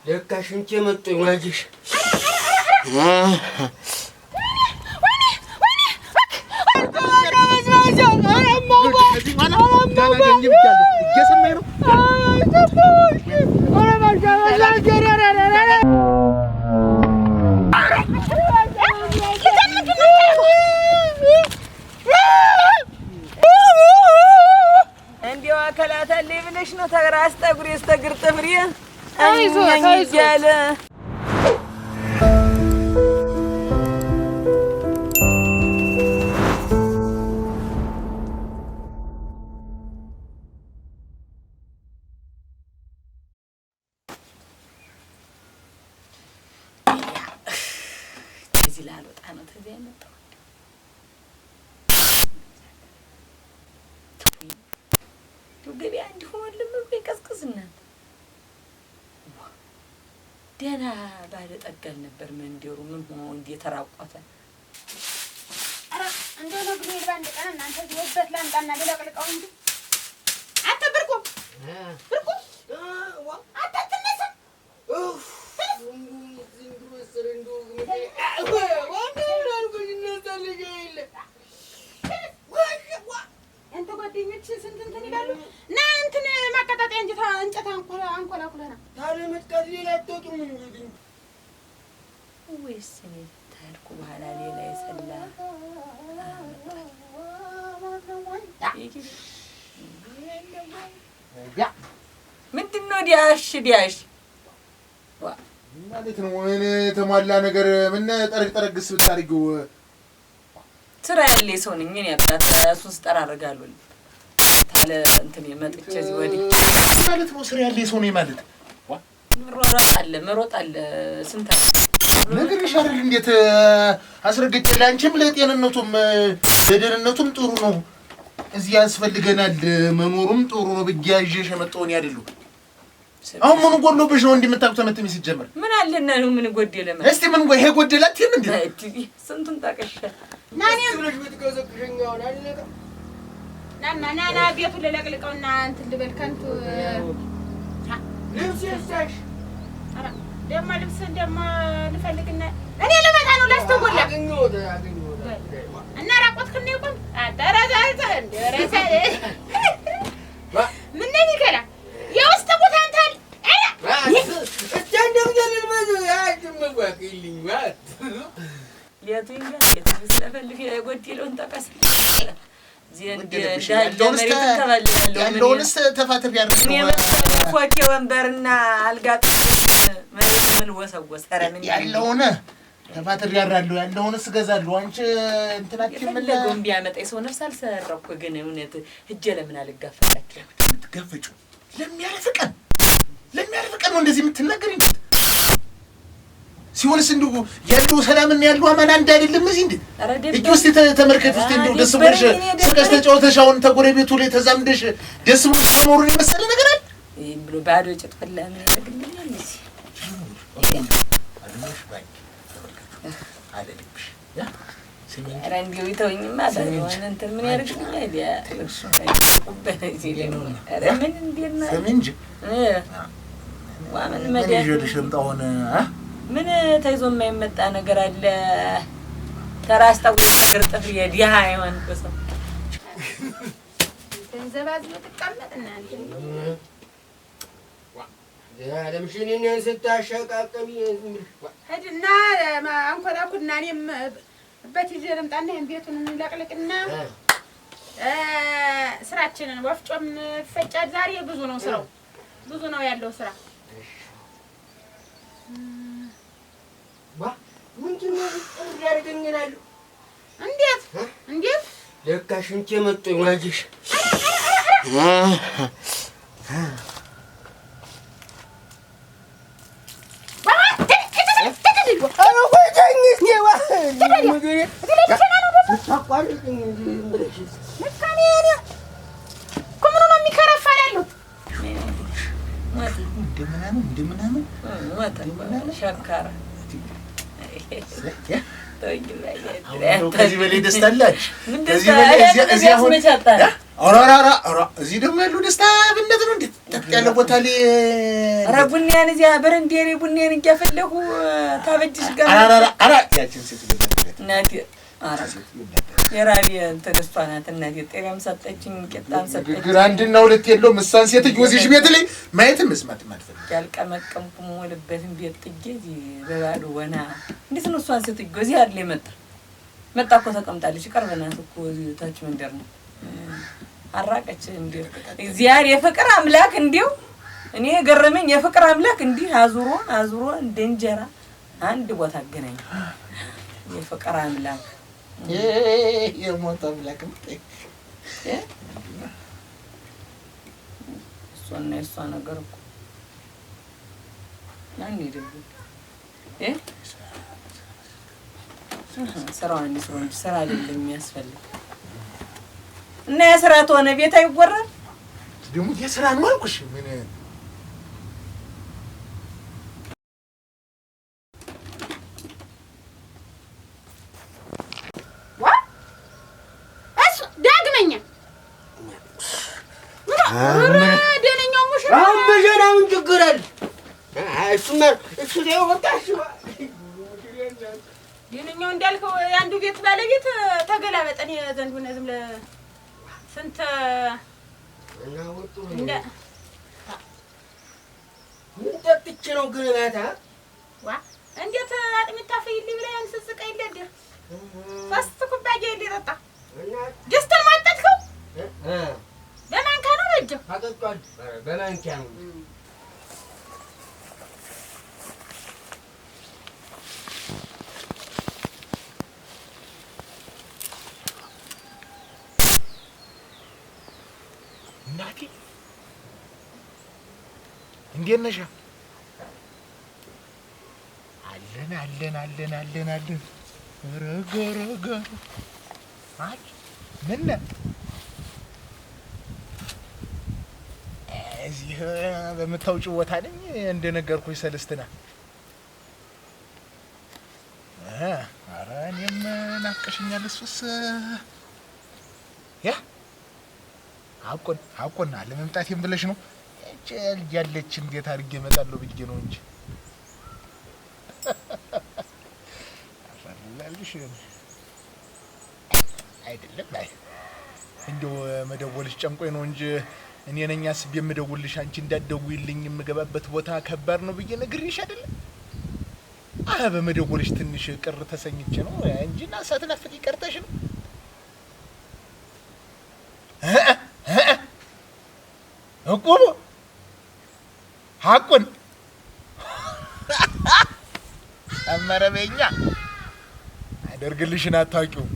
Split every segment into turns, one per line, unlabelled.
ለካ ሽንቴ መጥቶ ዋጅሽ
እንዲያው አከላታል ብለሽ ነው ተራስ ጠጉሬ እስተግር ጥፍሬ አይዞህ እያለ እዚህ ላልወጣ ነው ተዚያ የመጣው ገበያ እንዲሆን ልምብ ይቀዝቅዝና ደህና ባለ ጠጋል ነበር መንደሩ ምን ሆኖ እንዴተራቆተ
አራ እንደው ነው ግን ባንድ ቀን እናንተ ወበት ላንጣና ለለቅልቀው እንዴ አትብርቁ ብርቁ አትተነሳ ኡፍ ዝንግሮ ሰረንዶ እንተ ጓደኞች ስንት እንትን ይላሉ እና እንትን ማቀጣጣያ እንጨት አንኮላኩለና
ታለ መጥቃት ሌላ አትወጡም እንግዲህ
ወይስ እኔ ታልኩ በኋላ ሌላ የሰላ ምንድን ነው ዲያሽ
ማለት ነው እኔ የተሟላ ነገር ምን ጠረግስ ብታርጊው
ስራ ያለ ሰው ነኝ እኔ አባታ እሱን ስጠራርጋለሁ ታለ እንትን የመጥቼ እዚህ ወዲህ
ማለት ነው ስራ ያለ ሰው ነኝ ማለት
መሮጥ አለ ስንት
ነገር ይሻላል እንዴት አስረግጬ ላንቺም ለጤንነቱም ለደህንነቱም ጥሩ ነው እዚህ ያስፈልገናል መኖሩም ጥሩ ነው በጊያዤሽ መጣውን ያደሉ አሁን ምን ጎሎብሽ ነው እንደምታውቁ ተመተም ሲጀመር
ምን አለና ነው ምን ጎደለ ማለት
እስቲ ምን ይሄ ጎደላት እንዴ
ስንቱን ታቀሽ
ናኔም
ብለሽ ብትቀዘቅሽኛው አለቀ
ናና ቤቱ ለለቅልቀውና እንትን ልበል ከንቱ
ልብስ ያሳሽ
አራ ደማ ልብስ ደማ ልፈልግና እኔ ልመጣ ነው ላስተጎላ
አገኘው
እና ራቆትክን ነው ቆም አጠራዛልተ እንደረሰ ምን ነኝ ከላ የውስጥ ቦታ አንታል አራ
እስታንደም ደልልበሉ ያጅም ወቅልኝ ማለት
የቱኝ የቱኝ ስለፈልግ የጎደለውን ተቀስ ዚንዲ
ያለውንስ ተፋተብ ያርኩ
ኮቴ ወንበርና አልጋ ምን ወሰወስ ኧረ ምን
ያለውን ተፋተብ ያራለሁ ያለውንስ ገዛለሁ አንቺ እንትናችን ምን
ለጎም ቢያመጣይ ሰው ነፍስ አልሰረኩ ግን እውነት እጄ ለምን አልጋፈላችሁ
የምትጋፈጩ ለሚያርፍቀን ነው እንደዚህ የምትናገሪኝ ሲሆንስ እንደው ያለው ሰላምና ያለው አማን አንድ አይደለም እዚህ እንዴ እጅ ውስጥ ተመርከት ውስጥ እንደው ደስ ብሎሽ ስቀሽ ተጫውተሽ አሁን ተጎረቤቱ ላይ ተዛምደሽ ደስ ብሎሽ መኖሩን የመሰለ ነገር አለ
ይሄን ብሎ ባዶ ጭጥፍላ ምን ያደርግልኛል እዚህ
አለሽ ባይ አለልሽ ያ ስሚኝ
ራንዲው ይተውኝማ ታዲያ እንትን ምን ያደርግልኛል ያ ኧረ ምን እንዴና
ስሚኝ እንጂ
ዋምን
መዲያ ይዤልሽ ልምጣውን
ምን ተይዞ የማይመጣ ነገር አለ ተራስታው ተገርጠፍ የዲያ አይሆን በሰው
ገንዘባዝ ተቀመጥና
ለምሽኔን ስታሸቃቀሚ
ሄድና አንኮላኩና እኔም በትይዤ ልምጣና ይሄን ቤቱን እንለቅልቅና ስራችንን ወፍጮም ፈጫት ዛሬ ብዙ ነው ስራው ብዙ ነው ያለው ስራ
ምንድን ነው ያደርገኛል
እንዴት
ለካ ሽንቴ መጥቶ ዋጅሽ
ሸካራ
ከዚህ በላይ ደስታ አላችሁ? ከዚህ በላይ እዚያ ኧረ እዚህ ደግሞ ያለው ደስታ ብነት ነው እንዴ? ጠጥ ያለ ቦታ ላይ
ኧረ ቡኒያን እዚያ በረንዴ ላይ ቡኒያን እያፈለጉ ታበጅሽ ጋር
ኧረ ያችን ሴት
እናቴ ኧረ የራቢ ተደስቷ ናት እናቴ። ጤናም ሰጠችኝ ቂጣም ሰጠችኝ።
ግራ አንድና ሁለት የለውም። እሷን ሴትዮ እዚህ ቤት ላይ ማየትም መስማትም አልፈልግም።
ያልቀመቀምኩም ወልበትን ቤት ጥጌ እዚህ በባዶ ወና እንዴት ነው እሷን ሴትዮ እዚህ አይደል መጣ እኮ ተቀምጣለች። ቀርበናት እኮ እዚህ ታች መንደር ነው። አራቀች እንዴ እግዚአብሔር የፍቅር አምላክ እንዴው እኔ ገረመኝ። የፍቅር አምላክ እንዲህ አዙሮ እንደ እንጀራ አንድ ቦታ አገናኝ። የፍቅር አምላክ
የሞት አምላክ
እሷና የእሷ ነገር እኮ ያኔ ደግሞ ስራዋን እንዲስሩ እንጂ ስራ አይደለም የሚያስፈልግ እና የስራ ተሆነ ቤት አይወራም።
ደግሞ የስራ ነው አልኩሽ። ምን
ዳግመኛ ደነኛው ሙሽራ
በጀና ምን ችግር አለ? እሱ ነው ወጣሽ
ደነኛው እንዳልከው የአንዱ ቤት ባለቤት ተገላበጠን የዘንዱ ነው ዝም ለስንት
እና ወጡ
እንደ
ምን ጠጥቼ ነው ግን ማታ
እንዴት አጥሚት ታፈይልኝ ብለህ አንስስቀ ይለደ ሶስት ኩባያ ይጠጣ
እና
ደስተን ማጠጥከው በማንካ ነው በእጅ
አጠጣል በማንኪያ ነው።
እናቴ እንዴት ነሽ? አለን ረገ አይ ምን እዚህ በምታውጪው ቦታ ነኝ እንደነገርኩሽ ሰለስትና። ኧረ እኔም ናፍቀሽኛል። እሱስ ያ አቆን አለመምጣቴም ብለሽ ነው? እቺ ልጅ ያለች እንዴት አድርጌ እመጣለሁ ብዬ ነው እንጂ አፈላልሽ አይደለም። አይ እንደው መደወልሽ ጨንቆኝ ነው እንጂ እኔ ነኝ አስቤ የምደውልሽ። አንቺ እንዳትደውይልኝ የምገባበት ቦታ ከባድ ነው ብዬ ነግሬሽ አይደለም? በመደወልሽ ትንሽ ቅር ተሰኝቼ ነው እንጂና ሳትናፍቂ ቀርተሽ ነው። እቁብ ሐቁን አመረበኛ አደርግልሽን አታውቂውም።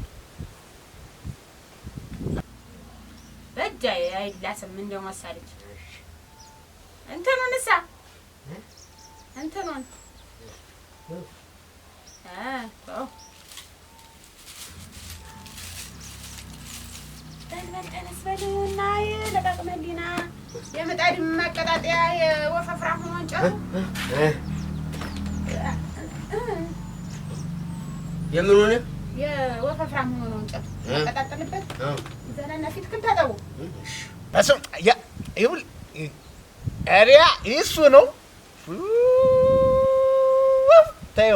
በእጃ አይላስም እንደው መሳለች እንትኑንሳ እንትኑን ተንበልተነስ በሉና ለቃቅመሊና የምጣድ ማቀጣጠያ የወፈፍራም ሆኖ እንጨቱ
የምን ሆነ?
የወፈፍራም ሆኖ እንጨቱ ማቀጣጠልበት ዘናና ፊት ክንታጠው
አሰም ያ ይሁን አሪያ እሱ ነው። ታዩ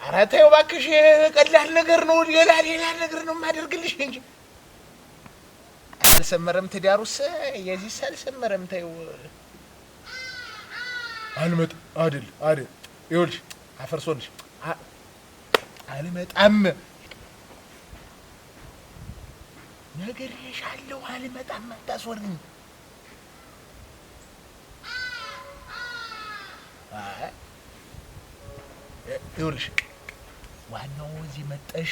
አራታዩ ባክሽ ቀላል ነገር ነው። ሌላ ነገር ነው ማደርግልሽ እንጂ አልሰመረም። ትዳሩስ የዚህ አልሰመረም። ታዩ አልመጣ አይደል ይኸውልሽ አፈርሶልሽ አልመጣም ነግሬሻለሁ። አልመጣም አታስወርኝ። ይኸውልሽ ዋናው እዚህ መጠሽ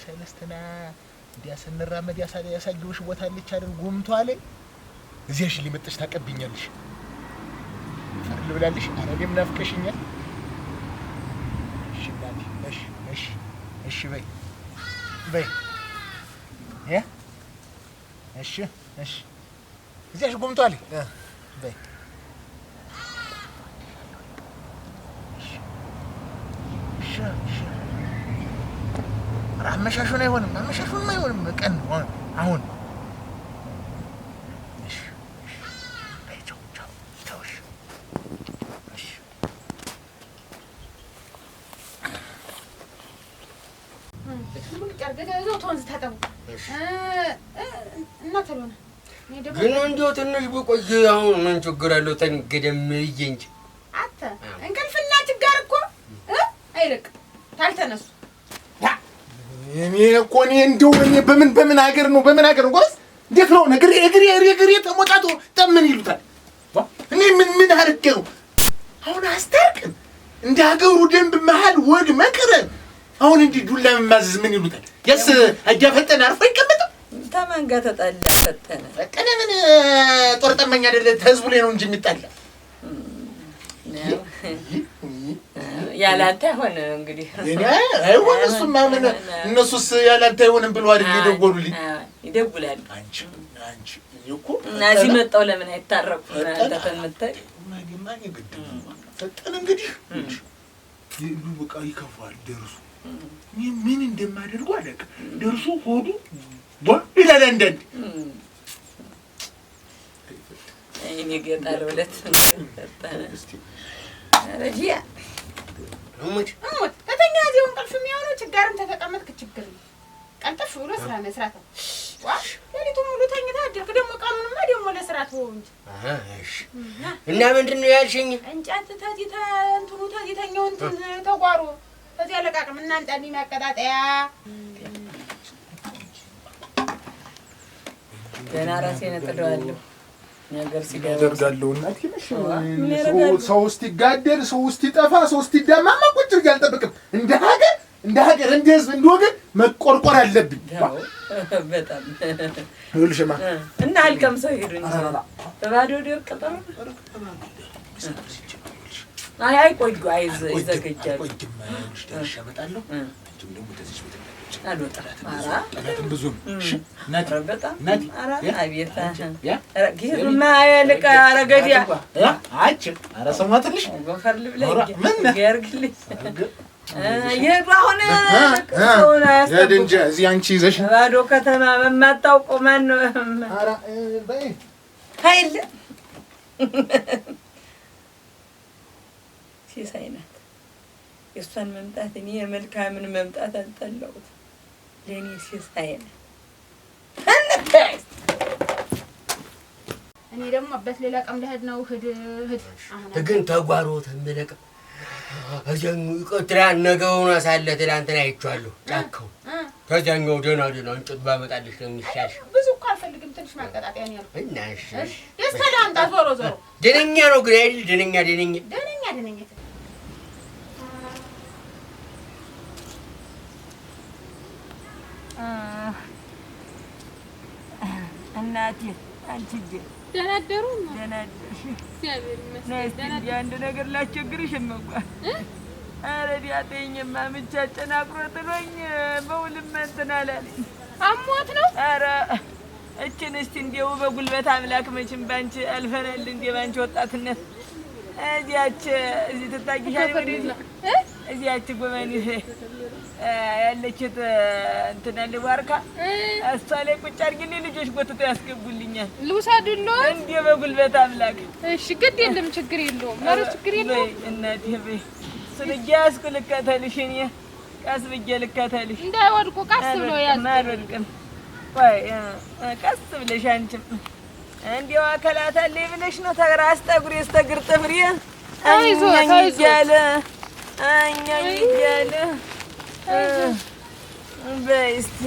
ሰለስትና እንዲያስንራመድ ያሳየውሽ ቦታ አለች አይደል? ጉምቷ ላይ እዚያሽ ሊመጥሽ ታቀብኛለሽ። ፈርል ብላለሽ። ኧረ እኔም ናፍቀሽኛል። እሺ እናቴ እሺ በይ ያ እሺ እዚያሽ ጉምቷ ላይ በይ አመሻሹን አይሆንም ቀን ነው አሁን
ግን እንደው ትንሽ ብቆይ አሁን ምን ችግር አለው? ተንገደም ብዬሽ እንጂ
አንተ እንቅልፍና ችጋር እኮ አይርቅም ታልተነሱ።
እኔ እኮ እንደው በምን ሀገር ነው ጎበዝ? እንዴት ነው እግሬ ተሞጣቶ ጠምን ይሉታል። እኔ ምን አድርጌው አሁን አስታርቅም እንደ ሀገሩ ደንብ መሀል ወግ መቅረብ አሁን እንዲህ ዱላ መማዘዝ ምን ይሉታል? ያስ አጃፈጠን አርፎ ይቀመጣል።
ተመንጋ ተጣላ ፈጠነ
ምን ጦር ጠመኛ አይደለ? ህዝቡ ላይ ነው እንጂ የሚጣላ
ያላንተ ሆነ እንግዲህ
እኔ አይሆን እሱማ ምን እነሱስ ያላንተ አይሆንም ብለው አይደል ይደውሉልኝ
ይደውላል።
አንቺ እኮ
እነዚህ መጣው ለምን አይታረቁም? ተፈመተ
ማግማኝ ግድ ፈጠነ እንግዲህ ይሉ በቃ ይከፋል። ደርሱ ምን እንደማደርጉ አለቀ። ደርሱ ሆዱ ይላል አንዳንድ
እኔ ገጣለ ወለት ፈጠነ ረጂያ
እሙት ተተኛ እዚሁ እንቅልፍ የሚሆነው ችጋርም ተተቀመጥክ ችግር ነው። ቀልጠፍ ብሎ ስራ መስራት ነው። ሌሊቱን ሙሉ ተኝተህ አደርክ። ደግሞ ቀኑንማ ደግሞ ለስራ ተወው እንጂ።
እሺ እና ምንድን ነው ያልሽኝ?
እንጨት ተዚተኛው እንትን ተጓሮ ከዚያ ለቃቅም እናንተ ማቀጣጠያ
ገና ራሴን እጥለዋለሁ። ነገር
ሲያደርጋለሁ እናቴ ነሽ። ሰው ውስጥ ይጋደል፣ ሰው ውስጥ ይጠፋ፣ ሰው ውስጥ ይዳማማ ቁጭ ብዬ አልጠብቅም። እንደ ሀገር እንደ ህዝብ እንደ ወገን መቆርቆር አለብኝ።
በጣም
ይኸውልሽማ
እና አልቀምሰው ሄዱ እንጂ በባዶ ደር ቀጠሮ አይ ቆዩ ይዘገጃሉ።
ደርሼ እመጣለሁ። አንቺም ደግሞ ተዚህ ቤት
አልወጣም። ኧረ
ጠላትም ብዙም
ናት በጣም ኧረ አቤት ጊዜማ ያለቀ አረገዲያ
አንቺ ኧረ ስሟ ትንሽ
ጎፈር ልብለኝ ያርግልኝ የሄዱ አሁን ሰውን
ሄድ እንጂ እዚህ አንቺ ይዘሽ
ባዶ ከተማ በማታውቀው ማን ነው?
ኧረ በይ
ኃይል ሲሳይ ናት። የእሷን መምጣት እኔ የመልካምን መምጣት አልጠላሁት። ለእኔ ሲሳይ ናት።
እኔ ደግሞ አባት ሌላ ቀም ልሄድ ነው። ሂድ
ግን ተጓሮ ተመለቀ እዚያኛው ይቆጥራል። ነገውን ሳለ ትላንትና አይቼዋለሁ ጫካው። ከዚያኛው ደህና እንጨት ባመጣልሽ ነው የሚሻልሽ።
ብዙ እኮ አልፈልግም። ትንሽ ማቀጣጠያ ነው ያልኩት።
እና እሺ
ደስታ ላምጣ። ዞሮ
ደነኛ ነው ግን አይደል? ደነኛ
እናቴ አንቺ
ደህና አደሩ?
ደህና አደርሽ?
እግዚአብሔር ይመስገን።
አንድ ነገር ላስቸግርሽ እመጓ። ኧረ ቢያጠኝማ ምቻ አጨናቅሮ ጥሎኝ በውልም እንትን አላለኝ።
አሞት ነው?
ኧረ እችን እስቲ እንዲያው በጉልበት አምላክ መቼም ባንቺ አልፈናል። እንደ ባንቺ ወጣትነት እዚያች እዚህ ትታጊሻለሽ ወደዚህ እዚያች ጎመን ያለችት እንትን አለ ዋርካ እሷ ላይ ቁጭ አድርጊልኝ። ልጆች ጎትተው ያስገቡልኛል።
ልውሰዱልዎ
እንደ በጉልበት አምላክ።
እሺ ግድ የለም ችግር የለውም። ኧረ ችግር የለውም
እናቴ በይ። እሱን እያዝኩ ልከተልሽ እኔ ቀስ ብዬ ልከተልሽ።
እንዳይወድቁ ቀስ ብሎ ያዝ።
አልወድቅም። ቆይ ቀስ ብለሽ አንቺም እንዲያው አካላት አለኝ ብለሽ ነው ተራስ ጠጉሬ እስከ እግር ጥፍሬ እኛኝ እያለ በይ እስኪ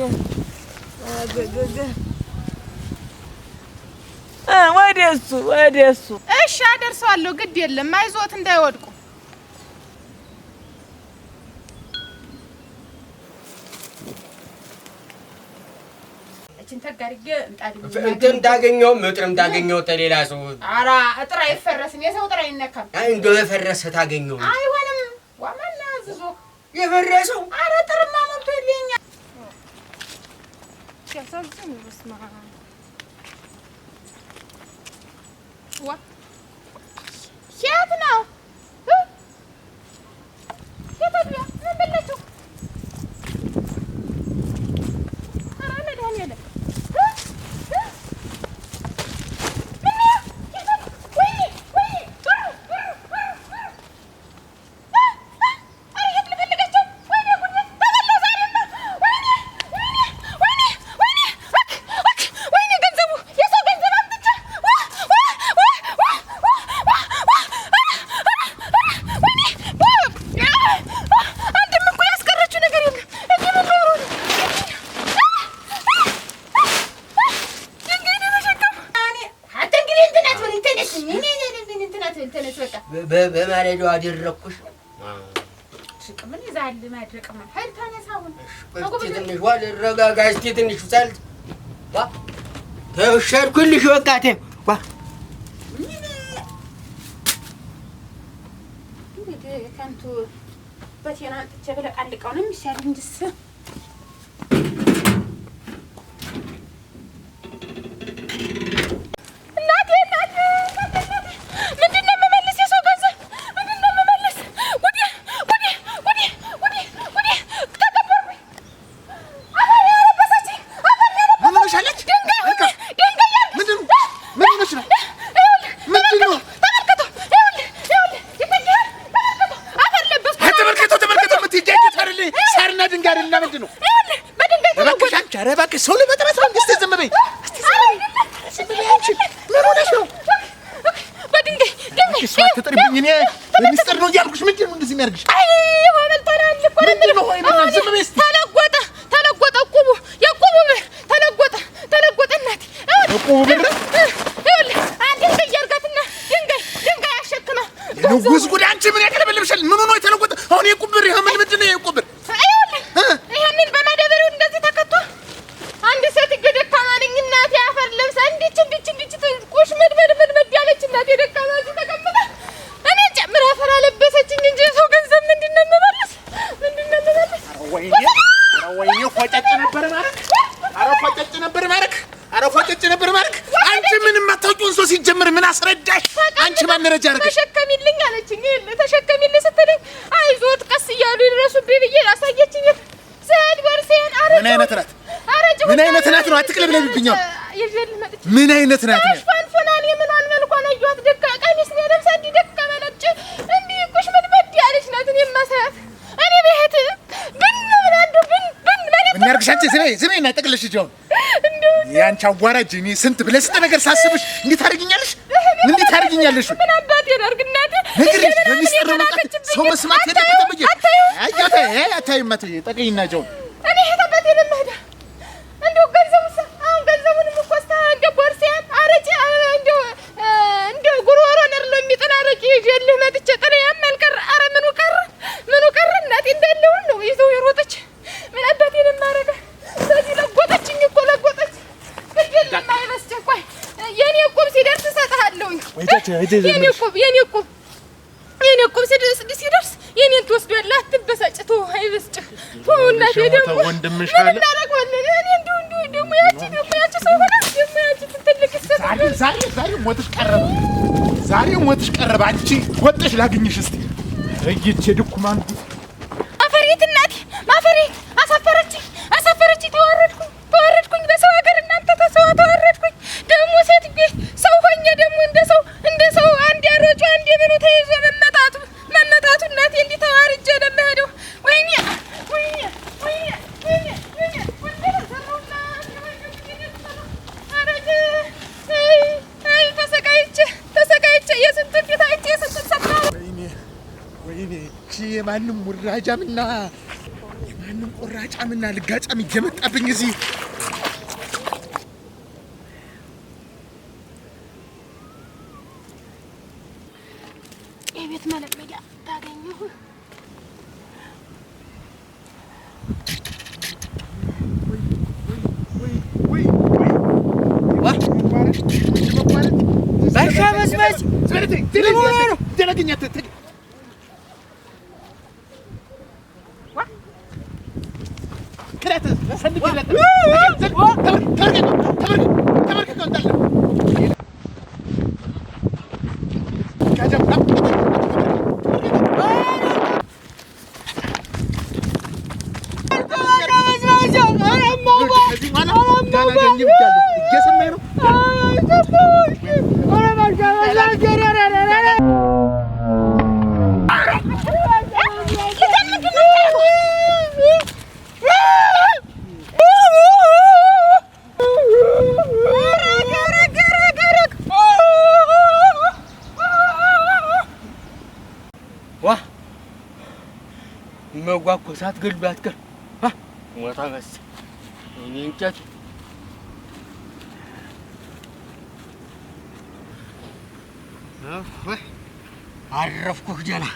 ወደ እሱ
እሺ አደርሰዋለሁ። ግድ የለም አይዞት እንዳይወድቁ።
እንትን ታገኘው እጥርም ታገኘው ተሌላ ሰው።
ኧረ እጥር አይፈረስም። የሰው እጥር አይነካም።
እንደው የፈረሰ ታገኘው
አይሆንም። ዋማና ዝዞ
የፈረሰው
ኧረ እጥርማ ሞልቶ ይለኛል። ሲያሳዝን በስመ አብ ዋ የት ነው የታዲያ ምን በላቸው? ኧረ መድኃኒዓለም በቃ
በማለዳው አደረኩሽ።
ምን ይዛል ማድረቅማ ኃይል ታነሳውን
ትንሽ ዋል ረጋጋ እስኪ ትንሽ ሳልት ዋ ተሸርኩልሽ በቃ ተይ ዋ
እንግዲህ ከንቱ በቴና አንጥቼ በለቃልቀው ነው የሚሻል እንጂስ ተሸከሚልኝ አለችኝ ተሸከሚልኝ ስትለኝ አይዞት ቀስ እያሉ ይድረሱብኝ ብዬ አሳየችኝ ዘድ ወርሴን አረ
ምን አይነት ናት ነው አትቅለብለብብኛው ምን አይነት ናት ነው
ፋንፋናን የምኗን መልኳን አዩት ደካ ቀሚስ ነው ለብሳ እንዲ ደካ መለጭ እንዲ ቁሽ ምድመድ ያለች ናት እኔም ማሳያት እኔ ቤት ብን ብላንዱ ብን ማለት
ምን ያርግሻንቺ ዝሜና ጠቅለሽ ጆን ያንቺ አዋራጅ እኔ ስንት ብለሽ ነገር ሳስብሽ እንዴት አድርጊኛለሽ እንዴት አድርጊኛለሽ
ምን አባቴ ያርግናት
ንግሪሽ በሚስጥር ነው ማለት ሰው መስማት የለበትም ብዬ አያታ አታይማት ጠቅይና ጆን
እኔ ሄታበት ለማዳ እንደው ገንዘቡስ አሁን ገንዘቡንም እኮ እንደ ቦርሳን አረጪ እንደው ጉሮሮ ነርሎ የሚጥል አረጪ ይዤልህ መጥቼ ጥሬ ያማልቀር አረ ምኑ ቀረ እናቴ እንዳለውን ነው ይዘው የሮጠች ምን አባቴ ለማረጋ ስለዚህ ለጎጠችኝ እኮ ለጎጠች ግዴለ ማይበስጭ ቆይ የኔ ቁም ሲደርስ እሰጥሃለሁ የኔ ቁም ሲደርስ የኔን ትወስዷለህ አትበሳጭቶ አይበስጭ እናቴ ደግሞ
ወንድምሽ አለ
እኔ እንደው ደግሞ ያቺ ሰው ሆነ ደግሞ ያቺ ትልቅ
ዛሬ ሞትሽ ቀረበ አንቺ ወጥሽ ላግኝሽ እስቲ እይቼ ድኩማን
አፈሪት እናቴ ማፈሪት አሳፈረችኝ ተዋረድኩኝ በሰው ሀገር እናንተ ተዋረድኩኝ ደግሞ ሴት ቤት ሰው ሆኜ ደግሞ እንደ ሰው አንድ ያሮጩ አንድ የምኑ ተይዞ መመጣቱ እናቴ እንዲህ ተዋርጄ ነው የምሄደው ወይኔ ተሰቃይቼ የስንቱን ፊት አይቼ የስንቱን ሰራ
ወይኔ የማንም ሙራጃምና የማንም ቆራጫምና ልጋጫም እየመጣብኝ እዚህ
የቤት መለመጃ ታገኘሁ
ባሻ መስመስ
ተለግኛት ክራት ሰንብለት ተመርከከው እንዳለ
መጓኮሳት ገልባት ከ ሞታ መስ እኔ እንጨት አረፍኩህ ደህና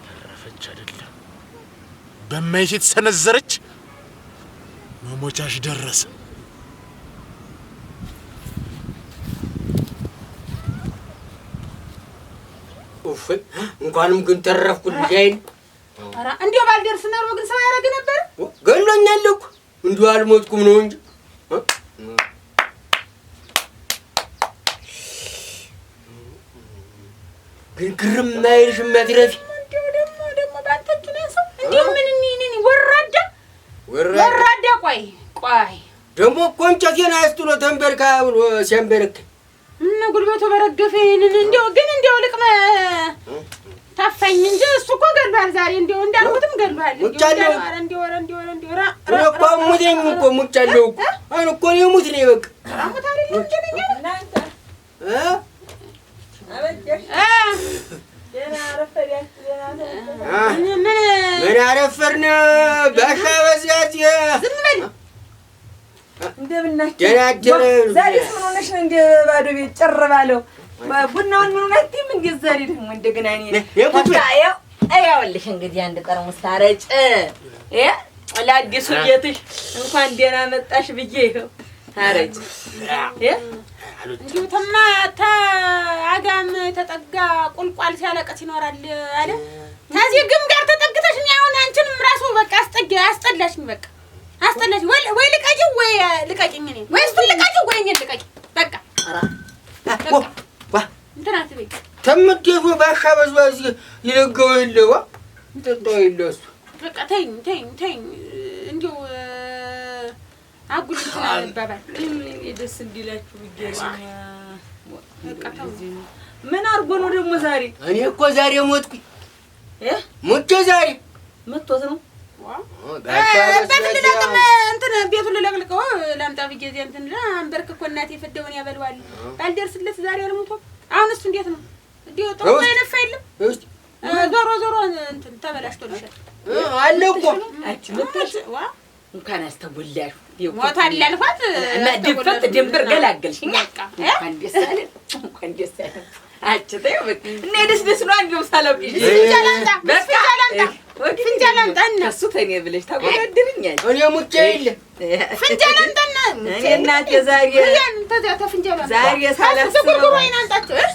ተረፈች አይደለም በማይሽ የተሰነዘረች መሞቻሽ ደረሰ።
ኡፍ እንኳንም ግን ተረፍኩልሽ አይደል?
ኧረ እንዲያው ባልደርስ ኖሮ ግን ሰው ያደርግ ነበር።
ገሎኛል እኮ እንዲሁ አልሞትኩም ነው እንጂ ግን ግርም አይልሽም አትረፊ።
እንዲያው ደግሞ ባንተች ነው ሰው እንዲያው ምን ወራዳ ቆይ
ደግሞ እኮ እንጨቴን አስጥሎ ተንበርካ ብሎ ሲያንበረክ
ምን ጉልበቱ በረገፈ ይሄንን እንዲያው ልቅመ ታፋኝ እንጂ እሱ እኮ ገድሏል። ዛሬ እንዲያው እንዳልኩትም ገድሏል። እንዲያው
እኮ ሙተኝ እኮ ሙቻለሁ እኮ አሁን እኮ ነው ሙት ነው በቃ
አሙት አይደለም ጀነኛ
ምን አረፈርን ባሻ በዚያት
ዝም በል
እንደምናችሁ
ደናጀረ
ዛሬስ ምን ሆነሽ ነው እንደ ባዶ ቤት ጭር ባለው ቡናውን ምን ሆነትም እንደ ዛሬ ደግሞ እንደገና ያውልሽ እንግዲህ አንድ ጠርሙስ ታረጭ ለአዲሱ ቤትሽ እንኳን ደህና መጣሽ ብዬ ይኸው ታረጭ
እንዲሁ አጋም ተጠጋ ቁልቋል ሲያለቀስ ይኖራል አለ። ከዚህ ግም ጋር ተጠግተሽ ነው አሁን አንቺንም ራሱ በቃ አስጠላሽኝ በቃ አስጠላሽ። ወይ ልቀቂው ወይ ልቀቂኝ እኔ ወይ እሱን ልቀቂው ወይ እኔን ልቀቂ በቃ እንትና ትበይ
ተምትይፉ ባሻ በዝባዝ ይለገው ይለዋ እንጠጣው ይለሱ
በቃ ተይኝ እንዲሁ አጉል እንትና ባባል
ደስ እንዲላችሁ ብዬሽ በቃ ምን አርጎ ነው ደግሞ ዛሬ?
እኔ እኮ ዛሬ ሞትኩኝ ሞቼ ዛሬ
መጥቶት ነው
በፍልላቅም እንትን ቤቱን ልለቅልቀው ላምጣ ብዬሽ እዚያ እንትን አንበርክኮ እናቴ ፈደውን ያበለዋል ባልደርስለት ዛሬ አልሞቶ አሁን እሱ እንዴት ነው እንዲሁ ጥሩ አይነፋ የለም ዞሮ እንትን ተበላሽቶልሻል
አለ እኮ
አንቺ መጣሽ እንኳን አስተውላሽ
ሞታል ያልኳት
ድንፈት ድንበር ገላገልሽኝ እንኳን ደስ አለ አንቺ ተይው እና ደስ ነው አንዴው ሳላውቅሽ
ፍንጃላንጣና
እሱ ተኔ ብለሽ ታቆዳድርኛለሽ
እኔ ሙቼ የለ
ፍንጃላንጣና
እናቴ ዛሬ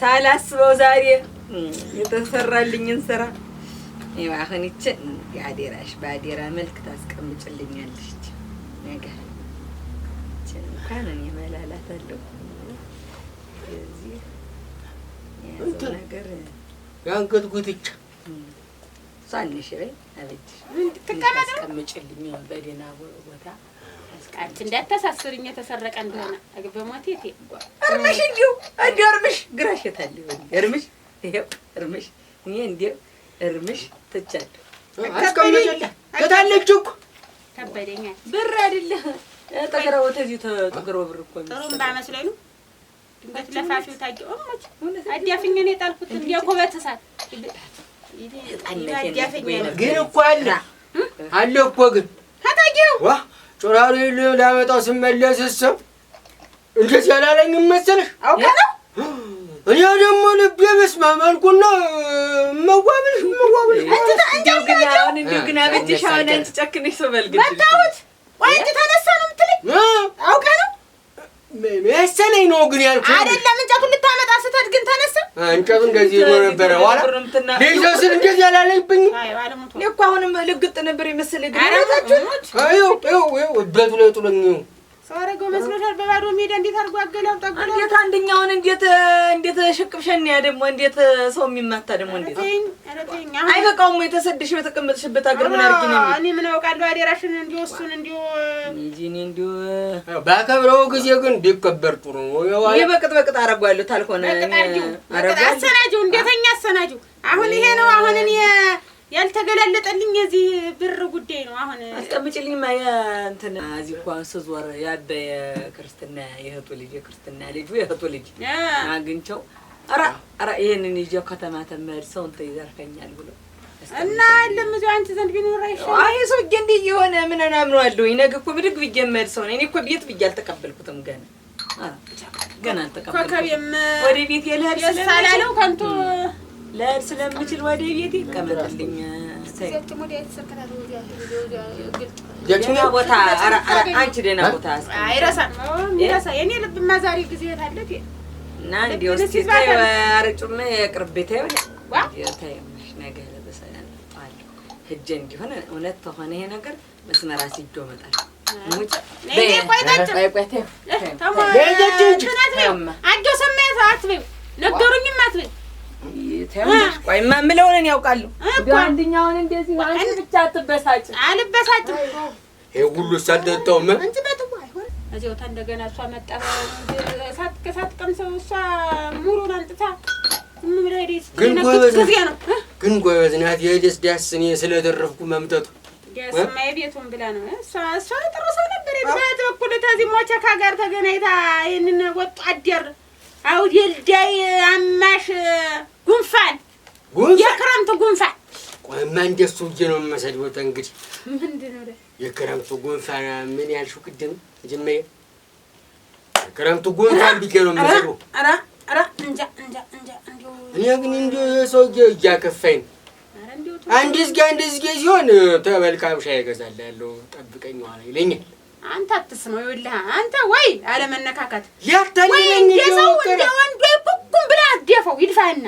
ሳላስበው ዛሬ የተሰራልኝን ስራ ይኸው አሁን ይችን አደራሽ በአደራ መልክ ታስቀምጭልኛለሽ ነገር ይችን እንኳን እኔ መላላታለሁ እዚህ ያዘው ነገር
ያንገት ጉትቻ
ሳንሽ በይ አለች
ትቀመጥ
ታስቀምጭልኝ በደህና ቦታ
አንቺ እንዳታሳስሪኝ የተሰረቀ እንደሆነ በሞቴ እቴ
እርምሽ እንዲሁ እርምሽ ግራሽታል እርምሽ ይኸው እርምሽ እኔ እንዲሁ እርምሽ ትቻለሁ
አስቀምጭልኝ ከታለች እኮ
ከበደኛ
ብር አይደለ ተገራው ተዚህ ተገራው ብር እኮ
ጥሩም ባመስለኝ ድንገት ለፋፊው ታየው እሞች አዲያፍኝ እኔ ጣልኩት እንዲያኮበት ሳት
ግን እኮ አለ እኮ ግን
ታታየው
ዋ ጮራሪ ላመጣው ስመለስ እሰብ እንደዚህ ያላለኝም መሰለሽ
አውቀ ነው
እኔ ደግሞ ልቤ በስማም አልኩና መዋብልሽ
እንዲሁ ግን አበጀሽ አሁን አንቺ ጨክነሽ ሰው በልግሽ
መጣሁት ወይ እንጂ ተነሳ ነው የምትለኝ አውቀ ነው
መሰለኝ ነው ግን ያልኩት
አይደለም እንጨቱን ልታመጣ ስትሄድ ግን ተነሳ
እንጨቱ እንደዚህ ነው ነበር ዋላ ለይዘስል እንደዚህ ያላለኝብኝ
እኔ እኮ አሁንም ልግጥ ነበር ይመስል ግን
አዩ እበቱ ላይ ጥሎኝ
ሰው አረገው መስሎሻል በባዶ ሜዳ እንዴት አድርጎ አገላው ጠቅሎ
እንዴት አንደኛውን እንዴት ሽቅብሸን ያ ደግሞ እንዴት ሰው የሚማታ ደግሞ እንዴት አይበቃውም የተሰደሽ በተቀመጥሽበት አገር ምን አርጊ ነው
እኔ ምን አውቃለሁ አደራሽን እንዲወስን
እንዲው
ባከብረው ጊዜ ግን ቢከበር ጥሩ ነው
የበቅጥ አረጋለሁ ታልሆነ
አረጋለሁ አሰናጁ እንደተኛ አሰናጁ አሁን ይሄ ነው አሁን እኔ ያልተገላለጠልኝ የዚህ ብር ጉዳይ ነው አሁን
አስቀምጪልኝ ማያ እንትን እዚህ እንኳን ስዞር ያበየ ክርስትና የህቱ ልጅ ክርስትና ልጅ የህቱ ልጅ አግኝቸው ኧረ ይሄንን ይዤ ከተማ ተመድ ሰው እንትን ይዘርፈኛል ብሎ
እና ለምዙ አንቺ ዘንድ ቢኖር አይሻልም?
አይ ሰው እንዴ የሆነ ምን አምነዋለሁ። ነገ እኮ ብድግ ብዬ መሄድ ሰው ነኝ። እኔ እኮ ቤት ብዬ አልተቀበልኩትም ገና አልተቀበልኩትም።
ኮከቤም
ወደ ቤት የለህድ
ስለማለው ከንቱ
ለህድ ስለምችል ወደ ቤት ይቀመጥልኝ። ደህና ቦታ አንቺ ደህና ቦታ
አይረሳም። የኔ ልብማ ዛሬ ጊዜ ታለት
እና እንዲህ እስኪ ተይው አርጩም የቅርብ ተይው ነገር በሰላም አለ ሂጅ እንዲሆነ እውነት ተሆነ ይሄ ነገር መስመር አስይዶ መጣል ሙጭ ነገሩኝም አትበይው ቆይማ የምለውን እኔ ያውቃለሁ። አንደኛውን እንደዚህ አንቺ ብቻ አትበሳጭ።
አልበሳጭም።
ይሄ ሁሉ ሳልጠጣውም
እንጂ በጥሙ አይሆን እዚያው እንደገና እሷ መጣ ሳትቀምሰው እሷ ሙሉን አንጥታ ምን ሄደሽ
ግን ጎበዝ ናት። የደስ ዳስ እኔ ስለደረፍኩ መምጠጡ
ደስማ የቤቱን ብላ ነው። እሷ ጥሩ ሰው ነበር። የት በኩል ተዚህ ሞቸካ ጋር ተገናኝታ ይሄንን ወጡ አደር አውዴልዳይ አማሽ ጉንፋን የክረምቱ ጉንፋን
ቆይማ እንደሱ ነው መሰልበው። እንግዲህ
ምንድነው
የክረምቱ ጉንፋን ምን ያልሽው ቅድም ጀመየ የክረምቱ ጉንፋን ቢከ ነው መሰልበው።
ኧረ እንጃ
እኔ ግን እንደ ሰውዬ እያከፋኝ አንዲስ ሲሆን ተበልካብሻ ይገዛላለሁ ጠብቀኝ ኋላ ይለኛል።
አንተ አትስማው ይኸውልህ አንተ ወይ አለመነካካት
ያታለኝ
የሰው እንደ ወንድ ኩኩም ብላ አትደፈው ይድፋና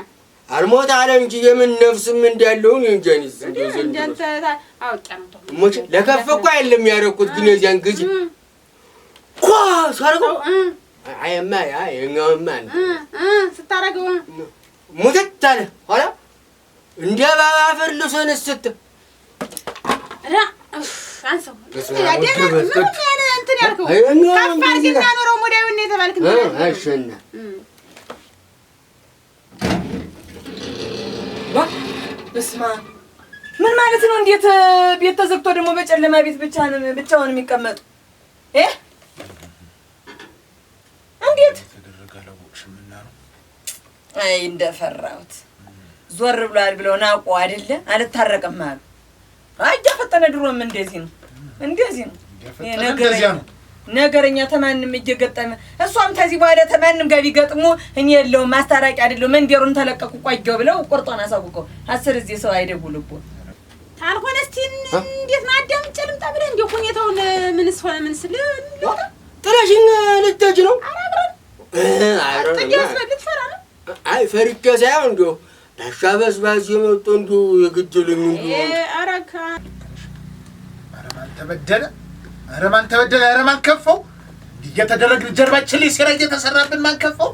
አልሞት አለ እንጂ የምን ነፍስም እንዳለው ነው እንጃኒስ
እንደንተ አውቄ ነው
ሞች ለከፍ እኮ አይደለም ያደረኩት ግን የዚያን ጊዜ ኳ ሳረገው አይማ የኛውማ
ስታረገው
ሙተት አለ ኋላ እንደ ባፈር ልሶንስት
አንሰው ያደና ምን እንትን ያልከው ካፋር ሲናኖረው ሞዳዩን የተባልክ
አሽና
በስማ ምን ማለት ነው? እንዴት ቤት ተዘግቶ ደግሞ በጨለማ ቤት ብቻውን የሚቀመጡ እንዴት
ተደረጋለውሽምና ነው?
አይ እንደፈራሁት ዞር ብሏል ብለው ናቆ አይደለ አልታረቀም አሉ። አያፈጠነ ድሮም እንደዚህ ነው ነገረኛ ተማንም እየገጠመ እሷም ከዚህ በኋላ ተማንም ጋር ቢገጥሙ እኔ የለውም ማስታራቂ አይደለም መንደሩን ተለቀቁ ቆየው ብለው ቁርጦን አሳውቀው 10 እዚህ ሰው አይደጉልቦ
ታልሆነ እስቲ እንዴት ነው አዳምጨልም ታብለ እንደው ሁኔታውን ምንስ ሆነ ምንስ
ጥራሽን ልትጅ ነው አይ ፈሪከ ሳይሆን እንደው ታሻበስባስ የመጡ እንደው የግድልኝ እንደው
አረካ
ኧረ ማን ተበደለ ኧረ ማን ከፈው እየተደረግን ጀርባችን ላይ ሲራ እየተሰራብን ማን ከፈው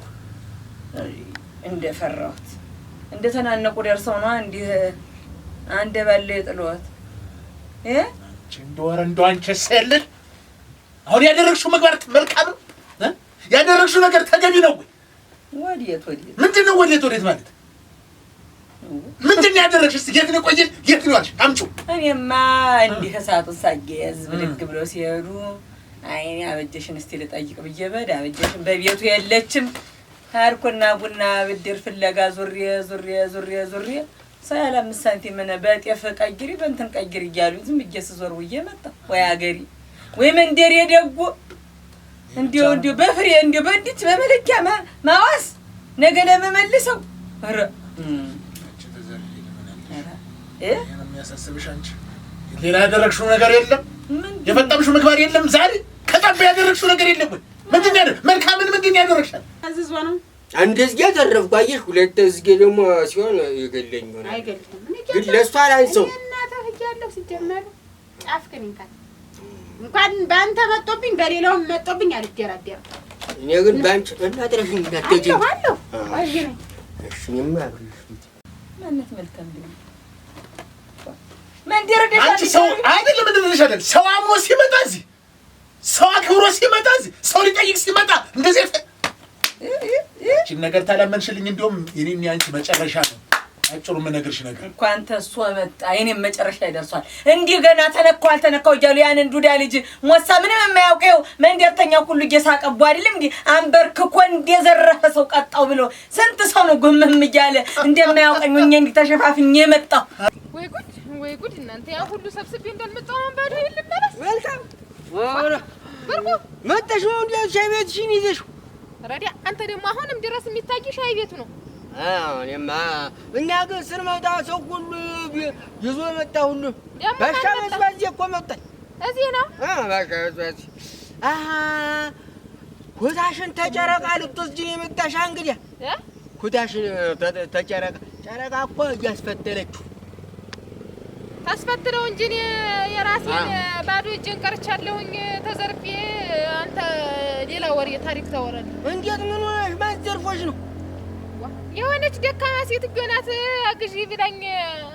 እንደፈራሁት እንደተናነቁ ደርሰው ነው እንዴ አንደ ባለ ጥሏት
እንደው አንቺ ሰልል አሁን ያደረግሽው ምግባር መልካም ነው ያደረግሽው ነገር ተገቢ ነው ወይ
ወዴት
ምንድነው ወዴት ማለት ምንድነው ያደረግሽ? እስቲ የት ነው ቆየሽ? የት ነው አልሽ? አምጪው
እኔማ እንዲህ እሳቱን ሳጌዝ ብድግ ብለው ሲሄዱ አይኔ አበጀሽን እስቲ ልጠይቅ ብዬ በዳ አበጀሽን በቤቱ የለችም። ታርኩና ቡና ብድር ፍለጋ ዙሬ ሳያለ 5 ሳንቲም ምን በጤፍ ቀይሪ በእንትን ቀይሪ እያሉ ዝም ብዬ ስዞር ውዬ መጣ። ወይ አገሪ ወይ መንደሬ ደጉ እንዲው በፍሬ እንዲው በእንዲች በመለኪያ ማዋስ ነገ ለመመልሰው ኧረ
የሚያሳስብሽ አንቺ ሌላ ያደረግሽው ነገር የለም? የፈጠምሽው ምግባር የለም? ዛሬ ከጠባ ያደረግሽው ነገር የለም ወይ? ምንድን ያደረግሽ? መልካምን ምንድን ያደረግሻል?
አዝዟ ነው
አንደዚህ ያደረግኩ አየሽ። ሁለተዚህ ደግሞ ሲሆን ይገለኝ ይሆናል።
አይገልም
ግን ለሷ አላንሰው
እናታህ እያለሁ ሲጀመር ጫፍከኝ እንኳን ባንተ መጥቶብኝ በሌላውም መጥቶብኝ አልደራደርም።
እኔ ግን ባንቺ እናትረሽኝ እንዳትገኝ
አለው አይገኝ
እሺማ አብልሽ
ማነት መልካም ነው መንደር ደጋ
አንቺ ሰው አይደለም እንደነሻለን ሰው አሞ ሲመጣ እዚህ ሰው አክብሮ ሲመጣ እዚህ ሰው ሊጠይቅ ሲመጣ እንደዚህ እቺ ነገር ታላመንሽልኝ እንደውም የኔና አንቺ መጨረሻ ነው አጭሩ የምነግርሽ ነገር
እንኳን ተሷ መጣ የኔም መጨረሻ ይደርሷል። እንዲህ ገና ተነካው አልተነካው እያሉ ያንን ዱዳ ልጅ ሞሳ ምንም የማያውቀው መንደርተኛ ሁሉ እየሳቀቡ አይደለም እንዴ አንበርክኮ እንደዘረፈ ሰው ቀጣው ብሎ ስንት ሰው ነው ጉምም እያለ እንደማያውቀኝ ሆኜ እንዲህ ተሸፋፍኜ መጣሁ።
ወይ ጉድ እናንተ ያ ሁሉ ሰብስቤ እንዳልመጣሁ ባዶ ይልበላስ
ወልካም በርቁ መጣሽ ነው እንዴ ሻይ ቤትሽን ይዘሽ
ረዲያ አንተ ደግሞ አሁንም ድረስ የሚታይ ሻይ ቤቱ ነው።
እኔማ እኛ ግን ስንመጣ ሰው ሁሉ ይዞ መጣ ሁሉ ባሻ በዝባዝ እኮ መጣ
እዚህ ነው
ባሻ በዝባዝ ኩታሽን ተጨረቃ ልትወስጂ ነው የመጣሽ እንግዲህ ኩታሽን ተጨረቃ ጨረቃ እኮ እያስፈተለችው
ታስፈትለው እንጂ እኔ የራሴን ባዶ እጄን ቀርቻለሁኝ ተዘርፌ አንተ ሌላ ወሬ ታሪክ ታወራለህ።
እንዴት ምን ሆነሽ ማዘርፎሽ ነው?
የሆነች ደካማ ሴት ገናት አግዢ ብላኝ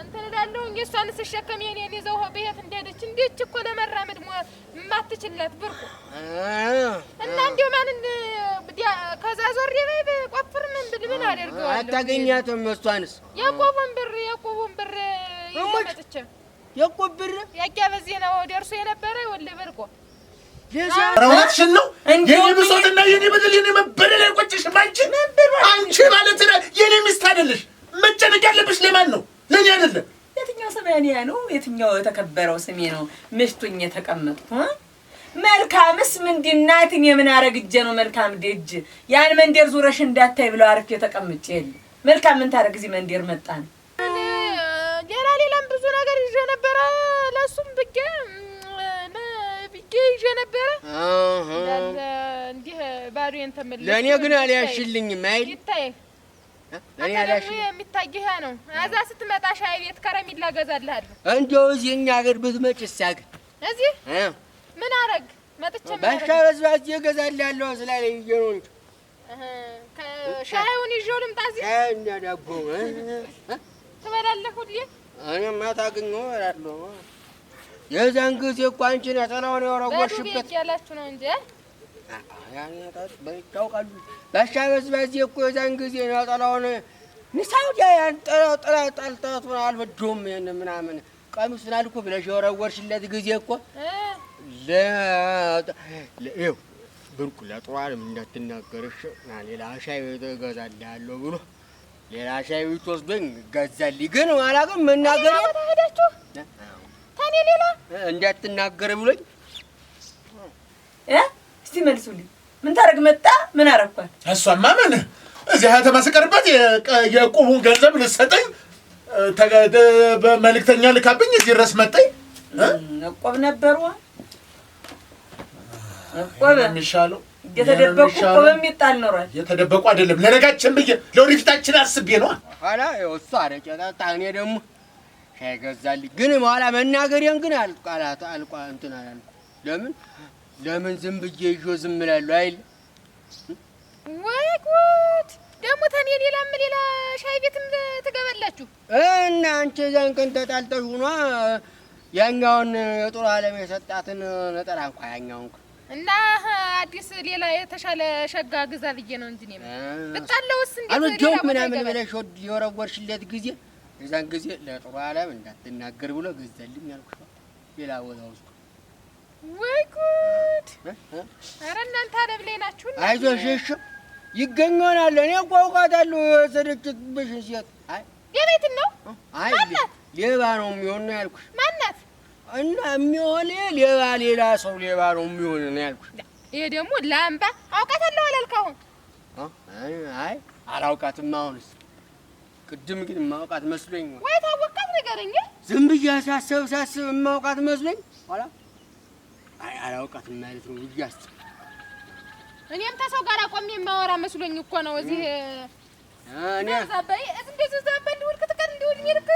እንትን እላለሁኝ እሷን ስሸከም የኔን ይዘው በየት እንደሄደች እንዴት እኮ ለመራመድ ማትችላት ብርቁ እና እንደው ማንን ከዛ ዞሬ ቆፍር ምን አደርገዋለሁ?
አታገኛትም እሷንስ
ያቆቦን ብር ይመጥቼ
የቆብር
ያጋበዚህ ነው ደርሶ የነበረ ወልደ በርቆ
እውነትሽን ነው። የኔ ብሶትና የኔ በደል የኔ መበደል አይቆጭሽም? አንቺ ማለት የኔ ሚስት አይደለሽ። መጨነቅ ያለብሽ ለማን ነው? ለኔ አይደለም።
የትኛው ሰማንያ ነው? የትኛው የተከበረው ስሜ ነው? ምሽቱኝ የተቀመጥኩ መልካምስ ምንድናት? እኔ ምን አረግጄ ነው መልካም ደጅ ያን መንደር ዙረሽ እንዳታይ ብለው አርፌ ተቀምጬ የለ መልካም ምን ታረግ እዚህ መንደር መጣ ነው።
ሌላም ብዙ ነገር ይዤ ነበረ ለሱም ብዬ ይዤ ነበረ እንዲህ ባዶዬን ተመለስኩ።
ለእኔ ግን አልያሽልኝም አይደል?
ይታይ ለእኔ አልያሽልኝም። የሚታይህ ነው። አዛ ስትመጣ ሻይ ቤት ከረሚላ እገዛልሃለሁ።
እንደው እዚህ እኛ ሀገር ብትመጪስ ያገር
እዚህ ምን አረግ መጥቼ
ባሻ በዝባዝ እገዛልሃለሁ ስላለኝ ይዤ ነው እንጂ
ሻዩን ይዤው ልምጣ እዚህ
እና ዳቦ
ትበላለህ ሁሌ?
እኔማ ታገኘው እበላለሁ። የዛን ጊዜ እኮ አንቺን ያጠላውን ያወራወርሽበት
ያላችሁ ነው እንጂ
ያኔ ታውቃሉ። ባሻ በዝባዝ እኮ የዛን ጊዜ ያጠላውን ንሳውዲያ ጠልጣት አልወደውም ይሄን ምናምን ቀሚሱን አልኩ ብለሽ ያወራወርሽለት ጊዜ እኮ ይኸው ብርቁ ለጥሩ ዓለም እንዳትናገርሽ ሌላ ሻይ ቤት እገዛልሃለሁ ብሎ ሌላ ሻይ ቤት ወስዶኝ ገዛልኝ። ግን አላውቅም መናገር
ሄዳችሁ ታኔ ሌላ
እንዳትናገር ብሎኝ
እስቲ መልሱልኝ። ምን ታረግ መጣ? ምን አረኳት?
እሷማ ምን እዚህ ተመስከርበት የቁቡን ገንዘብ ልትሰጠኝ በመልእክተኛ ልካብኝ እዚህ ድረስ መጣኝ።
እቆብ ነበርዋ እቆብ
የሚሻለው
የተደበቁ እቆብ የሚጣል ኖሯል።
የተደበቁ አይደለም ለነጋችን ብዬ ለወደፊታችን አስቤ ነው።
ኋላ እሷ አረቄ ጠጣ እኔ ደግሞ ሻይ ገዛልኝ። ግን በኋላ መናገሬን ግን አልቋ እንትን አላልኩም። ለምን ዝም ብዬ ይዤው ዝም እላለሁ አይደል?
ወይ ጉድ! ደግሞ ተኔ ሌላ ሻይ ቤትም ትገባላችሁ
እና አንቺ እዛን ቀን ተጣልተሽ ሆኗ ያኛውን የጥሩ ዓለም የሰጣትን ነጠላ እንኳን ያኛውን
እና አዲስ ሌላ የተሻለ ሸጋ ግዛ ብዬ ነው እንጂ ነው ልጣለውስ እንዴት
አልወደውም ምናምን ብለሽ የወረወርሽለት ጊዜ የዛን ጊዜ ለጥሩ ዓለም እንዳትናገር ብሎ ገዛልኝ ያልኩሽ ሌላ ቦታ ውስጥ።
ወይ ጉድ! ኧረ እናንተ አደብ ላይ ናችሁ።
አይዞሽ እሺ ይገኛል። እኔ እኮ አውቃታለሁ የወሰደችብሽ ሴት። አይ
የቤት ነው?
አይ ሌባ ነው የሚሆን ነው ያልኩሽ።
ማናት?
እና የሚሆን ሌላ ሰው ሌባ ነው የሚሆን ነው ያልኩሽ።
ይሄ ደግሞ ላምባ አውቃታለሁ አላልከውም?
አይ አላውቃትም። አሁንስ ቅድም ግን ማውቃት መስሎኝ ነው።
ወይ ታወቃት ንገረኝ።
ዝም ብዬ ሳስብ ማውቃት መስሎኝ ኋላ አይ አላውቃትም ማለት ነው ይያስ
እኔም ተሰው ጋር ቆሜ የማወራ መስሎኝ እኮ ነው። እዚህ እኔ ዛባይ እንደዚህ ዛባይ ልውልክ ተቀን እንዲውል ሚልክ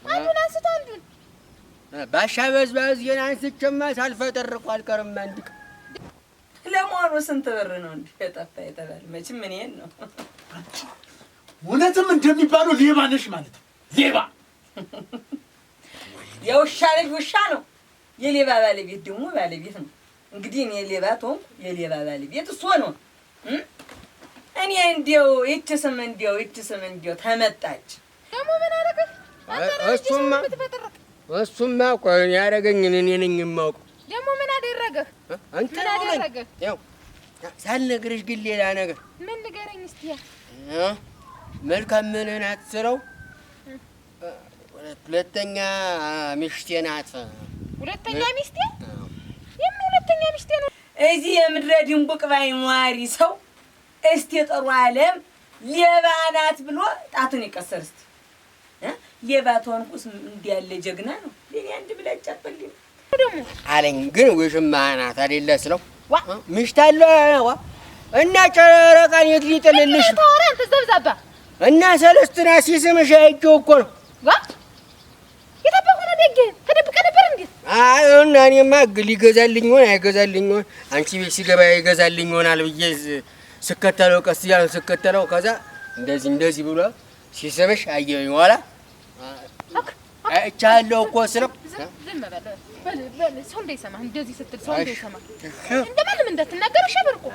አንዱን አንስቶ አንዱን
ባሻ በዝባዝ የናንስቸማ ሳልፈጠርኩ አልቀርም። አንድ
ለሞሩ ስንት ብር ነው እንዴ የጠፋ የተባለ? መቼም እኔን ነው
እውነትም እንደሚባለው ሌባ ነሽ ማለት ነው። ሌባ
የውሻ ልጅ ውሻ ነው። የሌባ ባለቤት ደግሞ ባለቤት ነው። እንግዲህ እኔ ሌባ ተሆንኩ የሌባ ባለቤት እሱ ነው። እኔ እንዲያው ይህች ስም እንዲያው ተመጣች
ደግሞ ምን አደረገህ?
እሱማ ቆይ ያደረገኝን እኔ ነኝ የማውቀው።
ደግሞ ምን አደረገህ?
ምን አደረገህ? ያው ሳልነግርሽ ግን ሌላ ነገር።
ምን ንገረኝ እስቲ።
መልካም ምን ናት ስለው ሁለተኛ ሚስቴ ናት።
ሁለተኛ ሚስቴ? የምን ሁለተኛ ሚስቴ ነው?
እዚህ የምድረ ድንቡቅ ባይ ኗሪ ሰው እስቲ ጥሩ ዓለም ሌባ ናት ብሎ ጣቱን ይቀሰር እስቲ። ሌባ ተሆንኩስ እንዲህ ያለ ጀግና ነው ለኔ አንድ ብላ ጫጥልኝ
ደግሞ
አለኝ። ግን ውሽማ ናት አይደለ ስለው ሚስት አለው እና ጨረቃን የት ሊጥልልሽ
ታወራን ተዘብዛባ
እና ሰለስትና ሲስምሽ አይቼው እኮ ነው።
የታባኩ ነው ደግ ተደብቀ ነበር እንዴ?
አይ እና እኔማ ሊገዛልኝ ሆነ አይገዛልኝ ሆነ አንቺ ቤት ሲገባ ይገዛልኝ ሆናል ብዬ ስከተለው ቀስ እያለ ስከተለው ከዛ እንደዚህ ብሎ ሲስምሽ አየሁኝ። ኋላ አይቻለሁ እኮ ስለው
ዝም በል ሰው እንዳይሰማህ እንደዚህ ስትል ሰው እንዳይሰማህ እንደማንም እንዳትናገር ሸበርኩ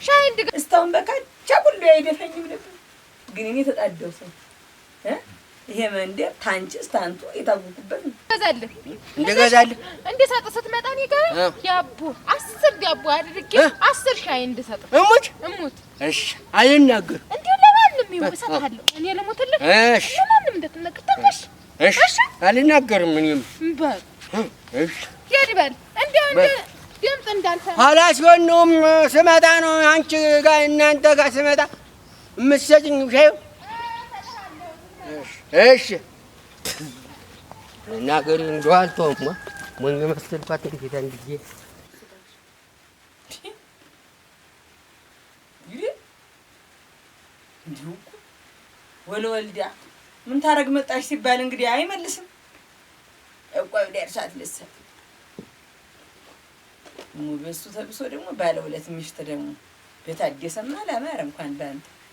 ሻይ እንደ
እስታውን በቃ ቻኩሉ አይደፈኝም ነበር። ግን እኔ ተጣደው ሰው ይሄ መንደር ታንቺስ ታንቱ የታወቁበት
ገዛልህ እንደ ሳጥ ስትመጣ እኔ ጋር ዳቦ 10 ዳቦ አድርጌ 10 ሻይ እንድሰጥ እሙት።
እሺ አይናገር
እንዴ ለማንም ይወሰታለሁ እኔ ለሞትልህ
እሺ
ለማንም እንዳትናገር ተንከሽ
እሺ አልናገርም እኔም
በል
እሺ
ይድበል እንዴ ድምፅ እንዳልሰማ
ኋላ ሲሆን ነው ስመጣ ነው አንቺ ጋር እናንተ ጋር ስመጣ የምትሰጭኝ ሻይ። እሺ ነገር እንደው አልተውም ሞኝ መሰልኳት እንዴት አንግዜ
እንዲሁ ወልወልዳ ምን ታረግ መጣሽ ሲባል እንግዲህ አይመልስም። እቆይ ደርሳት ልሰጥ በሱ ተብሶ ደግሞ ባለ ሁለት ሚስት ደግሞ ቤት አዲስማ አላማረ እንኳን ባንተ